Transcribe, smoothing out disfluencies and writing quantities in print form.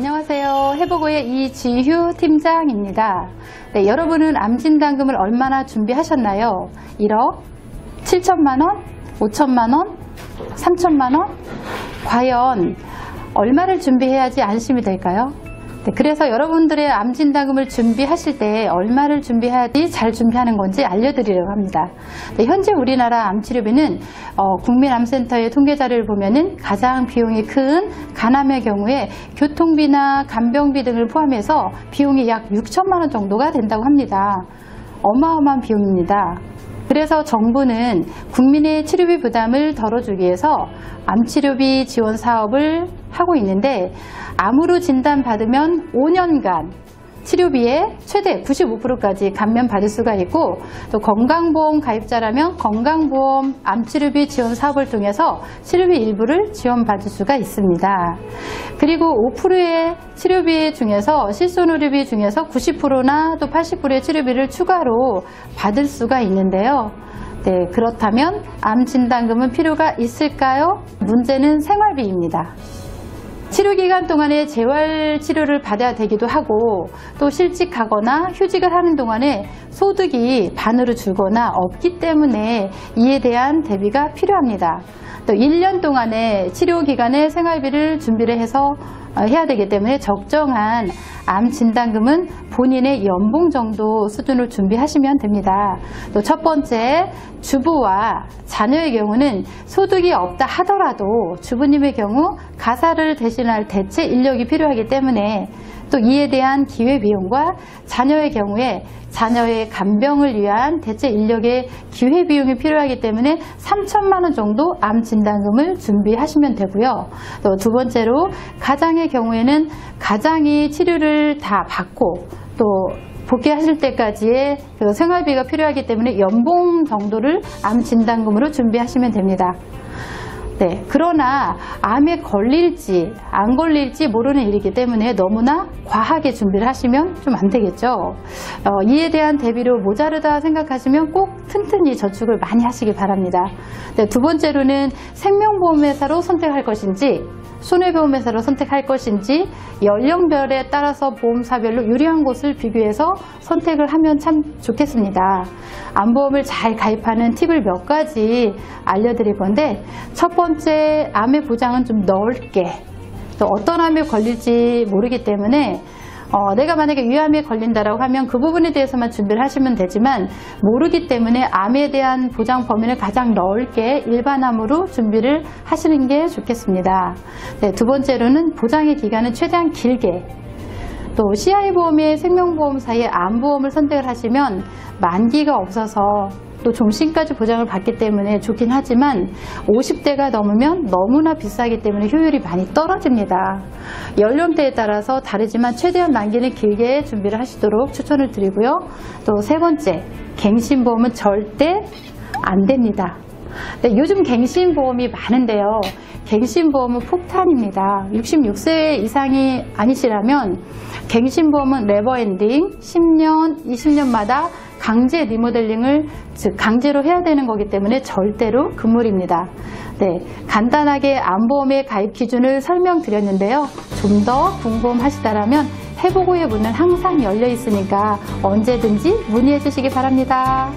안녕하세요. 해보고의 이지휴 팀장입니다. 네, 여러분은 암진단금을 얼마나 준비하셨나요? 1억, 7천만원, 5천만원, 3천만원? 과연 얼마를 준비해야지 안심이 될까요? 네, 그래서 여러분들의 암진단금을 준비하실 때 얼마를 준비해야지 잘 준비하는 건지 알려드리려고 합니다. 네, 현재 우리나라 암치료비는 국민암센터의 통계자료를 보면은 가장 비용이 큰 간암의 경우에 교통비나 간병비 등을 포함해서 비용이 약 6천만 원 정도가 된다고 합니다. 어마어마한 비용입니다. 그래서 정부는 국민의 치료비 부담을 덜어주기 위해서 암치료비 지원 사업을 하고 있는데, 암으로 진단받으면 5년간 치료비의 최대 95%까지 감면받을 수가 있고, 또 건강보험 가입자라면 건강보험 암치료비 지원 사업을 통해서 치료비 일부를 지원받을 수가 있습니다. 그리고 5%의 치료비 중에서 실손의료비 중에서 90%나 또 80%의 치료비를 추가로 받을 수가 있는데요. 네, 그렇다면 암진단금은 필요가 있을까요? 문제는 생활비입니다. 치료기간 동안에 재활치료를 받아야 되기도 하고, 또 실직하거나 휴직을 하는 동안에 소득이 반으로 줄거나 없기 때문에 이에 대한 대비가 필요합니다. 또 1년 동안의 치료기간에 생활비를 준비를 해서 해야 되기 때문에 적정한 암진단금은 본인의 연봉 정도 수준으로 준비하시면 됩니다. 또 첫 번째, 주부와 자녀의 경우는 소득이 없다 하더라도 주부님의 경우 가사를 대신할 대체 인력이 필요하기 때문에 또 이에 대한 기회비용과 자녀의 경우에 자녀의 간병을 위한 대체 인력의 기회비용이 필요하기 때문에 3천만 원 정도 암진단금을 준비하시면 되고요. 또 두 번째로, 가장의 경우에는 가장이 치료를 다 받고 또 복귀하실 때까지의 그 생활비가 필요하기 때문에 연봉 정도를 암진단금으로 준비하시면 됩니다. 네, 그러나 암에 걸릴지 안 걸릴지 모르는 일이기 때문에 너무나 과하게 준비를 하시면 좀 안 되겠죠. 이에 대한 대비로 모자르다 생각하시면 꼭 튼튼히 저축을 많이 하시기 바랍니다. 네, 두 번째로는 생명보험회사로 선택할 것인지 손해보험회사로 선택할 것인지 연령별에 따라서 보험사별로 유리한 곳을 비교해서 선택을 하면 참 좋겠습니다. 암보험을 잘 가입하는 팁을 몇 가지 알려드릴 건데, 첫 번째, 암의 보장은 좀 넓게, 또 어떤 암에 걸릴지 모르기 때문에 내가 만약에 위암에 걸린다라고 하면 그 부분에 대해서만 준비를 하시면 되지만, 모르기 때문에 암에 대한 보장 범위를 가장 넓게 일반암으로 준비를 하시는 게 좋겠습니다. 네, 두 번째로는 보장의 기간은 최대한 길게, 또 CI보험의 생명보험 사이에 암보험을 선택을 하시면 만기가 없어서 또 종신까지 보장을 받기 때문에 좋긴 하지만 50대가 넘으면 너무나 비싸기 때문에 효율이 많이 떨어집니다. 연령대에 따라서 다르지만 최대한 만기는 길게 준비를 하시도록 추천을 드리고요. 또 세 번째, 갱신보험은 절대 안 됩니다. 네, 요즘 갱신보험이 많은데요. 갱신보험은 폭탄입니다. 66세 이상이 아니시라면 갱신보험은 네버엔딩 10년, 20년마다 강제 리모델링을 즉 강제로 해야 되는 거기 때문에 절대로 금물입니다. 네, 간단하게 암보험의 가입 기준을 설명드렸는데요. 좀 더 궁금하시다라면 해보고의 문은 항상 열려 있으니까 언제든지 문의해 주시기 바랍니다.